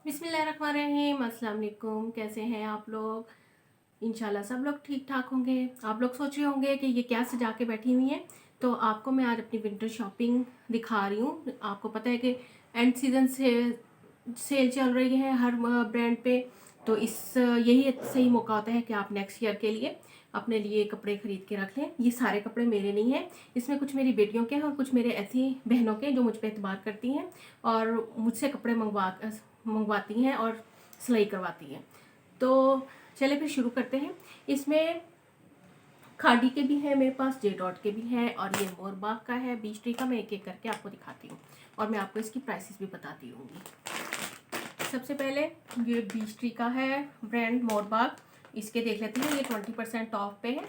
बिस्मिल्लाहिर्रहमानिर्रहीम। अस्सलाम वालेकुम। कैसे हैं आप लोग? इंशाल्लाह सब लोग ठीक ठाक होंगे। आप लोग सोच रहे होंगे कि ये क्या सजा के बैठी हुई हैं, तो आपको मैं आज अपनी विंटर शॉपिंग दिखा रही हूँ। आपको पता है कि एंड सीज़न से सेल चल रही है हर ब्रांड पे, तो इस यही सही मौका होता है कि आप नेक्स्ट ईयर के लिए अपने लिए कपड़े ख़रीद के रख लें। ये सारे कपड़े मेरे नहीं हैं, इसमें कुछ मेरी बेटियों के हैं और कुछ मेरे ऐसी बहनों के जो मुझ पर एतबार करती हैं और मुझसे कपड़े मंगवाती हैं और सिलाई करवाती हैं। तो चलिए फिर शुरू करते हैं। इसमें खादी के भी हैं मेरे पास, जे डॉट के भी हैं और ये मोरबाग का है। 20 ट्री का मैं एक एक करके आपको दिखाती हूँ और मैं आपको इसकी प्राइसेस भी बताती रहूँगी। सबसे पहले ये 20 ट्री का है ब्रांड मोरबाग। इसके देख लेते हैं, ये 20% ऑफ पे है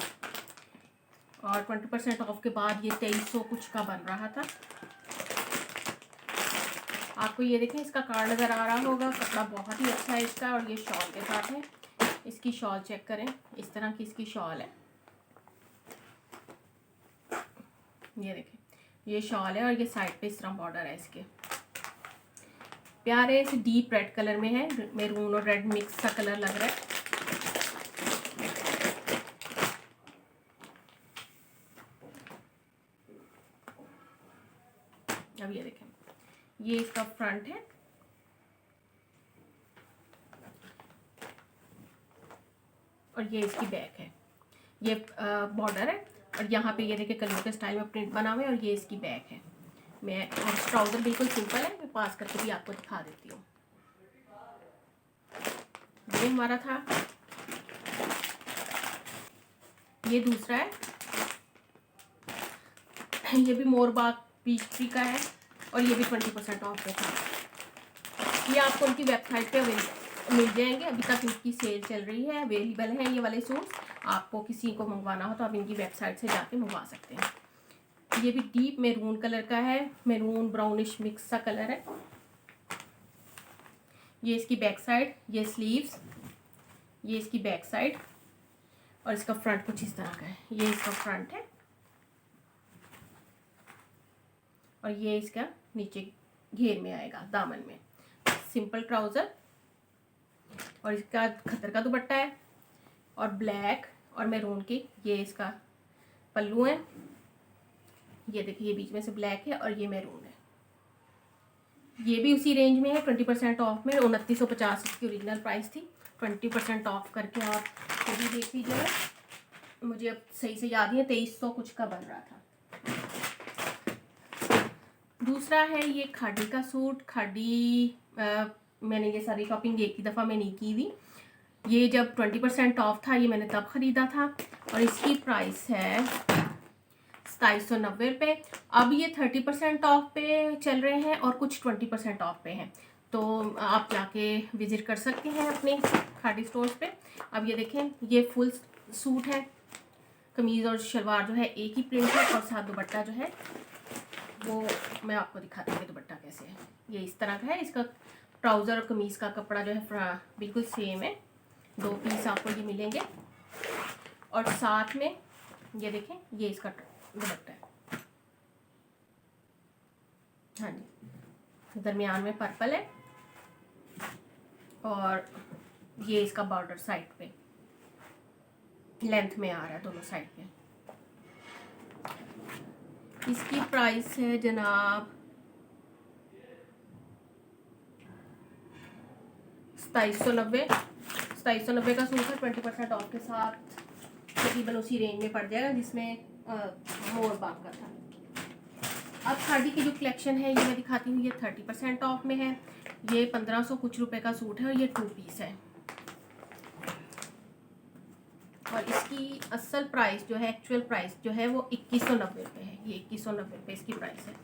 और 20% ऑफ के बाद ये 2300 कुछ का बन रहा था। आपको ये देखें, इसका कार्ड नज़र आ रहा होगा। कपड़ा बहुत ही अच्छा है इसका और ये शॉल के साथ है। इसकी शॉल चेक करें, इस तरह की इसकी शॉल है। ये देखें, ये शॉल है और ये साइड पे इस तरह बॉर्डर है इसके। प्यारे से डीप रेड कलर में है, मैरून और रेड मिक्स सा कलर लग रहा है। अब ये देखें, ये इसका फ्रंट है और ये इसकी बैक है। ये बॉर्डर है और यहाँ पे ये देखिए कलर के स्टाइल में प्रिंट बना हुआ है और ये इसकी बैक है। मैं ट्राउज़र बिल्कुल सिंपल है, मैं पास करके भी आपको दिखा देती हूँ। ये हमारा था, ये दूसरा है। ये भी मोरबाग 20 ट्री का है और ये भी 20% ऑफ पे था। ये आपको उनकी वेबसाइट पे मिल जाएंगे। अभी तक इनकी सेल चल रही है, अवेलेबल है ये वाले सूट्स। आपको किसी को मंगवाना हो तो आप इनकी वेबसाइट से जाके मंगवा सकते हैं। ये भी डीप मैरून कलर का है, मैरून ब्राउनिश मिक्स सा कलर है। ये इसकी बैक साइड, ये स्लीव्स, ये इसकी बैक साइड और इसका फ्रंट कुछ इस तरह का है। ये इसका फ्रंट है और ये इसका नीचे घेर में आएगा, दामन में। सिंपल ट्राउज़र और इसका खतर का दुपट्टा है और ब्लैक और मैरून की ये इसका पल्लू है। ये देखिए, ये बीच में से ब्लैक है और ये मैरून है। ये भी उसी रेंज में है, 20% ऑफ में। 2950 इसकी ओरिजिनल प्राइस थी, 20% ऑफ करके आप भी देख लीजिएगा। मुझे अब सही से याद नहीं है, 2300 कुछ का बन रहा था। दूसरा है ये खादी का सूट। खादी मैंने ये सारी शॉपिंग एक ही दफ़ा में नहीं की हुई। ये जब 20% ऑफ था ये मैंने तब ख़रीदा था और इसकी प्राइस है 2790 रुपये। अब ये 30% ऑफ पे चल रहे हैं और कुछ 20% ऑफ पे हैं, तो आप जाके विज़िट कर सकते हैं अपने खादी स्टोर्स पे। अब ये देखें, ये फुल सूट है, कमीज़ और शलवार जो है एक ही प्रिंट है और साथ दुपट्टा जो है वो मैं आपको दिखाती हूँ दुपट्टा कैसे है। ये इस तरह का है। इसका ट्राउज़र और कमीज़ का कपड़ा जो है बिल्कुल सेम है। 2 पीस आपको ये मिलेंगे और साथ में ये देखें, ये इसका दुपट्टा है। हाँ जी, दरमियान में पर्पल है और ये इसका बॉर्डर साइड पे लेंथ में आ रहा है, दोनों साइड पे। इसकी प्राइस है जनाब 2790। 2790 का सूट है, 20% ऑफ के साथ तकरीबन उसी रेंज में पड़ जाएगा जिसमें मोरबाग का था। अब खादी की जो कलेक्शन है ये मैं दिखाती हूँ। ये 30% ऑफ में है। ये 1500 कुछ रुपए का सूट है और ये 2 पीस है और इसकी असल प्राइस जो है, एक्चुअल प्राइस जो है वो 2190 रुपये है। ये 2190 रुपये इसकी प्राइस है।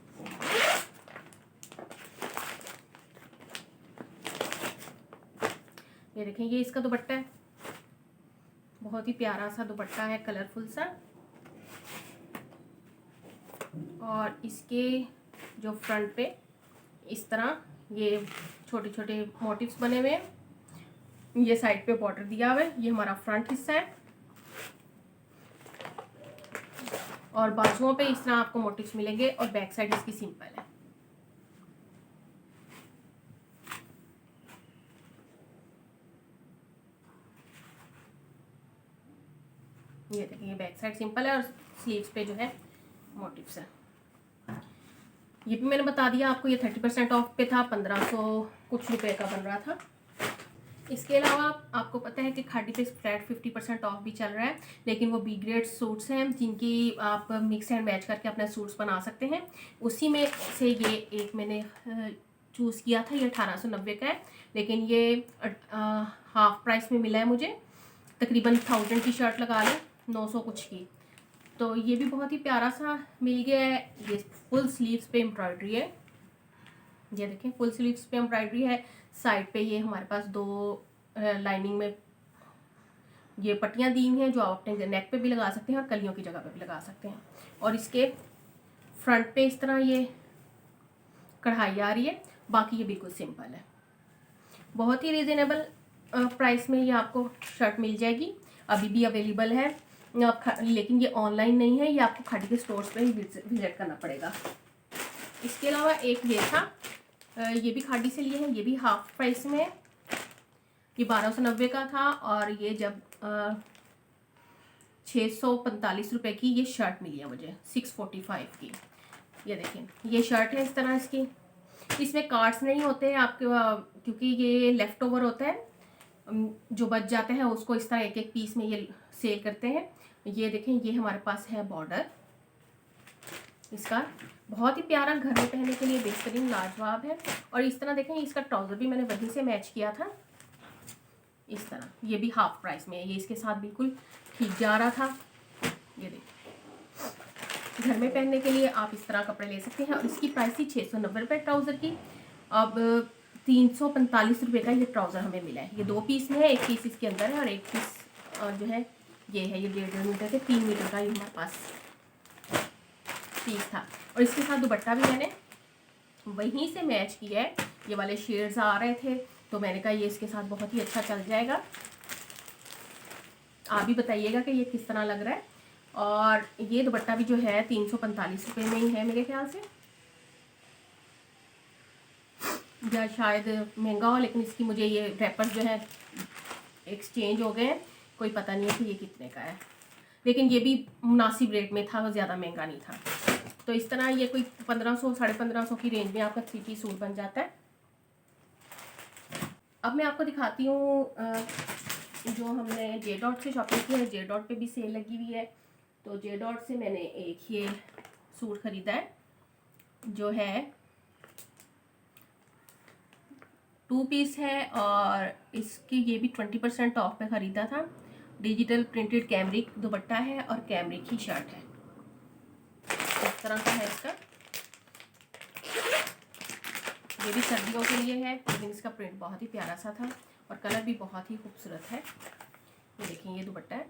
ये देखें, ये इसका दुपट्टा है, बहुत ही प्यारा सा दुपट्टा है, कलरफुल सा। और इसके जो फ्रंट पे इस तरह ये छोटे छोटे मोटिव्स बने हुए हैं। ये साइड पे बॉर्डर दिया हुआ है। ये हमारा फ्रंट हिस्सा है और बाजुओं पे इस तरह आपको मोटिव्स मिलेंगे और बैक साइड इसकी सिंपल है। ये देखिए ये बैक साइड सिंपल है और स्लीव्स पे जो है मोटिव्स है। ये भी मैंने बता दिया आपको, ये 30% ऑफ पे था, 1500 कुछ रुपए का बन रहा था। इसके अलावा आपको पता है कि खादी पे फ्लैट 50% ऑफ भी चल रहा है, लेकिन वो बी ग्रेड सूट्स हैं जिनकी आप मिक्स एंड मैच करके अपने सूट्स बना सकते हैं। उसी में से ये एक मैंने चूज़ किया था, ये 1890 का है, लेकिन ये हाफ प्राइस में मिला है मुझे, तकरीबन 1000 की शर्ट लगा लें, 900 कुछ की। तो ये भी बहुत ही प्यारा सा मिल गया है। ये फुल स्लीव्स पे एम्ब्रॉयडरी है, ये देखें फुल स्लीव्स पे एम्ब्रॉयडरी है। साइड पे ये हमारे पास 2 लाइनिंग में ये पट्टियाँ दी हुई हैं जो आप अपने नेक पे भी लगा सकते हैं और कलियों की जगह पे भी लगा सकते हैं। और इसके फ्रंट पे इस तरह ये कढ़ाई आ रही है, बाकी ये बिल्कुल सिंपल है। बहुत ही रीज़नेबल प्राइस में ये आपको शर्ट मिल जाएगी, अभी भी अवेलेबल है लेकिन ये ऑनलाइन नहीं है, ये आपको खादी के स्टोर्स पे ही विजिट करना पड़ेगा। इसके अलावा एक ये था, ये भी खादी से लिए हैं, ये भी हाफ प्राइस में है, ये 1290 का था और ये जब 645 रुपये की ये शर्ट मिली है मुझे 645 की। ये देखिए ये शर्ट है इस तरह इसकी, इसमें कार्ड्स नहीं होते हैं आपके, क्योंकि ये लेफ़्ट ओवर होता है, जो बच जाते हैं उसको इस तरह एक एक पीस में ये सेल करते हैं। ये देखें ये हमारे पास है बॉर्डर इसका, बहुत ही प्यारा, घर में पहनने के लिए बेहतरीन लाजवाब है। और इस तरह देखें इसका ट्राउज़र भी मैंने वहीं से मैच किया था इस तरह, ये भी हाफ प्राइस में है, ये इसके साथ बिल्कुल ठीक जा रहा था। ये देखिए घर में पहनने के लिए आप इस तरह कपड़े ले सकते हैं और इसकी प्राइस थी 690 रुपये ट्राउज़र की। अब 345 रुपये का ये ट्राउज़र हमें मिला है। ये 2 पीस में है, एक पीस इसके अंदर है और एक पीस जो है ये है, ये 1.5 मीटर के 3 मीटर का ये हमारे पास पीस था। और इसके साथ दुपट्टा भी मैंने वहीं से मैच किया है, ये वाले शेड्स आ रहे थे तो मैंने कहा ये इसके साथ बहुत ही अच्छा चल जाएगा। आप भी बताइएगा कि ये किस तरह लग रहा है। और ये दुपट्टा भी जो है 345 रुपये में ही है मेरे ख्याल से, या शायद महंगा हो, लेकिन इसकी मुझे ये रैपर जो है एक्सचेंज हो गए हैं, कोई पता नहीं है कि ये कितने का है, लेकिन ये भी मुनासिब रेट में था, ज़्यादा महंगा नहीं था। तो इस तरह ये कोई 1500 1550 की रेंज में आपका 3 पीस सूट बन जाता है। अब मैं आपको दिखाती हूँ जो हमने जे डॉट से शॉपिंग की है। जे डॉट पे भी सेल लगी हुई है, तो जे डॉट से मैंने एक ये सूट ख़रीदा है जो है 2 पीस है और इसकी ये भी 20% ऑफ पे ख़रीदा था। डिजिटल प्रिंटेड कैमरिक दुपट्टा है और कैमरिक ही शर्ट है, इस तरह का है इसका। ये भी सर्दियों के लिए है, लेकिन इसका प्रिंट बहुत ही प्यारा सा था और कलर भी बहुत ही खूबसूरत है। ये देखिए ये दुपट्टा है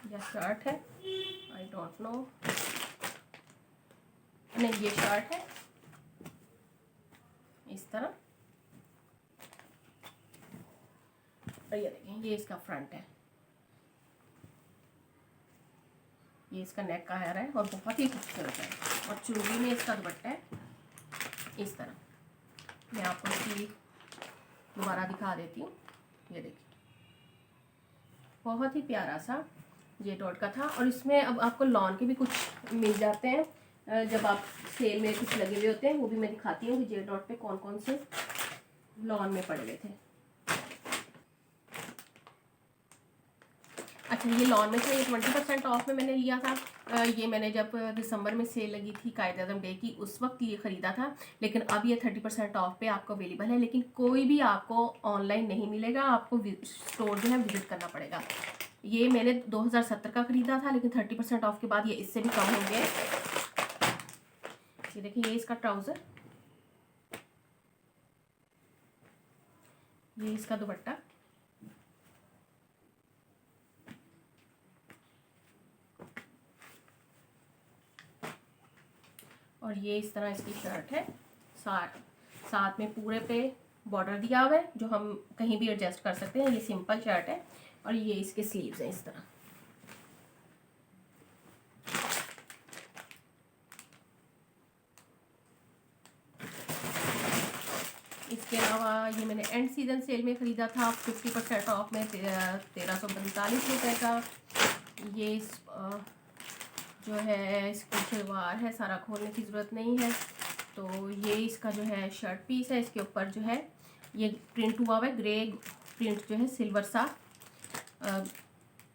या शर्ट है, आई डोंट नो, नहीं ये शर्ट है इस तरह। और ये देखें ये इसका फ्रंट है, ये इसका नेक का हेयर है और बहुत ही खूबसूरत है। और चुनरी में इसका दुपट्टा है इस तरह। मैं आपको इसकी दोबारा दिखा देती हूँ, ये देखिए बहुत ही प्यारा सा जे डॉट का था। और इसमें अब आपको लॉन के भी कुछ मिल जाते हैं, जब आप सेल में कुछ लगे हुए होते हैं, वो भी मैं दिखाती हूँ कि जे डॉट पे कौन कौन से लॉन में पड़े हुए थे। अच्छा ये लॉन में था, ये 20% ऑफ में मैंने लिया था। ये मैंने जब दिसंबर में सेल लगी थी कायद-ए-आज़म डे की, उस वक्त ये ख़रीदा था, लेकिन अब ये 30% ऑफ पे आपको अवेलेबल है। लेकिन कोई भी आपको ऑनलाइन नहीं मिलेगा, आपको स्टोर जो है विजिट करना पड़ेगा। ये मैंने 2070 का ख़रीदा था, लेकिन 30% ऑफ के बाद ये इससे भी कम हो गया। ये देखिए ये इसका ट्राउज़र, ये इसका दुपट्टा, और ये इस तरह इसकी शर्ट है। साथ में पूरे पे बॉर्डर दिया हुआ है जो हम कहीं भी एडजस्ट कर सकते हैं। ये सिंपल शर्ट है और ये इसके स्लीव्स हैं इस तरह। इसके अलावा ये मैंने एंड सीज़न सेल में ख़रीदा था 50% ऑफ में 1345 रुपये का। ये जो है इसकी शलवार है, सारा खोलने की ज़रूरत नहीं है। तो ये इसका जो है शर्ट पीस है, इसके ऊपर जो है ये प्रिंट हुआ हुआ है, ग्रे प्रिंट जो है, सिल्वर सा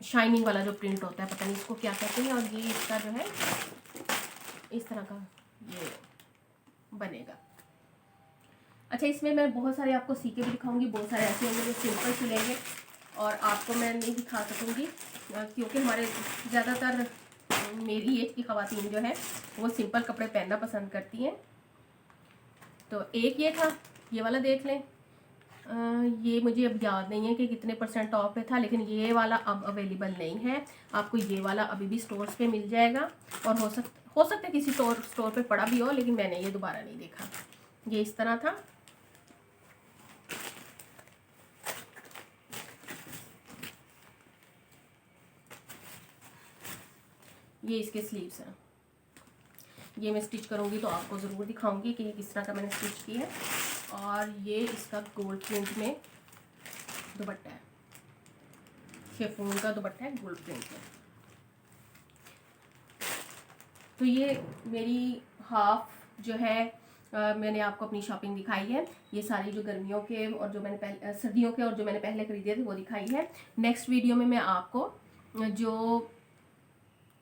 शाइनिंग वाला जो प्रिंट होता है, पता नहीं इसको क्या कहते हैं। और ये इसका जो है इस तरह का ये बनेगा। अच्छा, इसमें मैं बहुत सारे आपको सीके भी दिखाऊंगी, बहुत सारे ऐसे होंगे जो सिंपल सिलेंगे और आपको मैं नहीं दिखा सकूंगी क्योंकि हमारे ज़्यादातर मेरी एज की ख़वातीन जो है वो सिंपल कपड़े पहनना पसंद करती हैं। तो एक ये था, ये वाला देख लें। ये मुझे अब याद नहीं है कि कितने % ऑफ पे था, लेकिन ये वाला अब अवेलेबल नहीं है। आपको ये वाला अभी भी स्टोर्स पे मिल जाएगा और हो सकता है किसी स्टोर पे पड़ा भी हो, लेकिन मैंने ये दोबारा नहीं देखा। ये इस तरह था। ये इसके स्लीव्स हैं। ये मैं स्टिच करूँगी तो आपको ज़रूर दिखाऊंगी कि ये किस तरह का मैंने स्टिच की है। और ये इसका गोल्ड प्रिंट में दुपट्टा है, शिफॉन का दुपट्टा है गोल्ड प्रिंट में। तो ये मेरी हाफ जो है मैंने आपको अपनी शॉपिंग दिखाई है। ये सारी जो गर्मियों के और जो मैंने सर्दियों के और जो मैंने पहले खरीदे थे वो दिखाई है। नेक्स्ट वीडियो में मैं आपको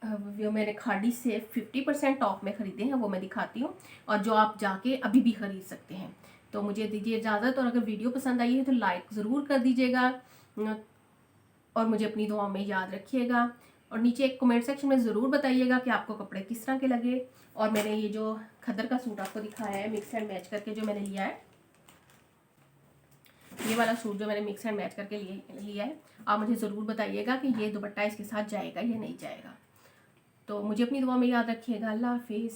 जो मैंने खाड़ी से 50% ऑफ में ख़रीदे हैं वो मैं दिखाती हूँ, और जो आप जाके अभी भी ख़रीद सकते हैं। तो मुझे दीजिए इजाज़त, और अगर वीडियो पसंद आई है तो लाइक ज़रूर कर दीजिएगा और मुझे अपनी दुआओं में याद रखिएगा। और नीचे एक कमेंट सेक्शन में ज़रूर बताइएगा कि आपको कपड़े किस तरह के लगे। और मैंने ये जो खद्दर का सूट आपको दिखाया है मिक्स एंड मैच करके जो मैंने लिया है, ये वाला सूट जो मैंने मिक्स एंड मैच करके लिया है, आप मुझे ज़रूर बताइएगा कि ये दुपट्टा इसके साथ जाएगा या नहीं जाएगा। तो मुझे अपनी दुआ में याद रखिएगा। अल्लाह हाफिज़।